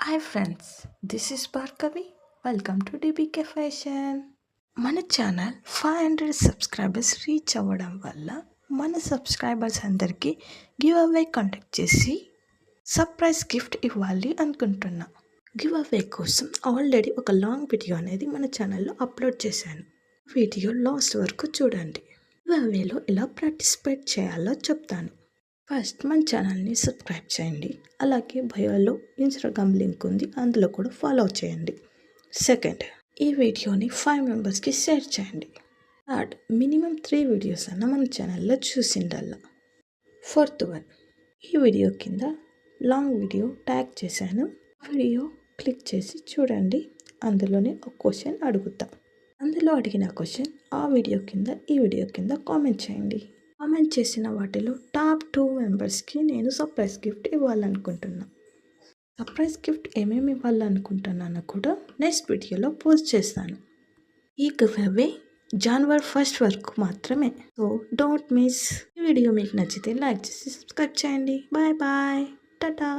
Hi friends, this is Bhargavi. Welcome to DBK fashion. మన channel 500 subscribers reach అవ్వడం వల్ల మన సబ్స్క్రైబర్స్ అందరికీ గివ్ అవే కండక్ట్ చేసి సర్ప్రైజ్ గిఫ్ట్ ఇవ్వాలి అనుకుంటున్నా. గివ్ అవే కోసం ఆల్రెడీ ఒక లాంగ్ వీడియో అనేది మన ఛానల్లో అప్లోడ్ చేశాను. వీడియో లాస్ట్ వరకు చూడండి. గివ్ అవేలో ఎలా పార్టిసిపేట్ చేయాలో చెప్తాను. ఫస్ట్ మన ఛానల్ని సబ్స్క్రైబ్ చేయండి. అలాగే బయోలో ఇన్స్టాగ్రామ్ లింక్ ఉంది, అందులో కూడా ఫాలో చేయండి. సెకండ్, ఈ వీడియోని 5 మెంబర్స్కి షేర్ చేయండి. థర్డ్, మినిమం 3 వీడియోస్ అన్న మన ఛానల్లో చూసిండల్లా. ఫోర్త్ వన్, ఈ వీడియో కింద లాంగ్ వీడియో ట్యాగ్ చేశాను. వీడియో క్లిక్ చేసి చూడండి. అందులోనే ఒక క్వశ్చన్ అడుగుతా. అందులో అడిగిన క్వశ్చన్ ఆ వీడియో కింద ఈ వీడియో కింద కామెంట్ చేయండి. కామెంట్ చేసిన వాటిలో టాప్ 2 మెంబర్స్కి నేను సర్ప్రైజ్ గిఫ్ట్ ఇవ్వాలనుకుంటున్నా. సర్ప్రైజ్ గిఫ్ట్ ఏమేమి ఇవ్వాలనుకుంటున్నానో కూడా నెక్స్ట్ వీడియోలో పోస్ట్ చేస్తాను. ఈ గివ్ అవే జనవరి 1 వరకు మాత్రమే. So don't miss. ఈ వీడియో మీకు నచ్చితే లైక్ చేసి సబ్స్క్రైబ్ చేయండి. Bye bye, Tata.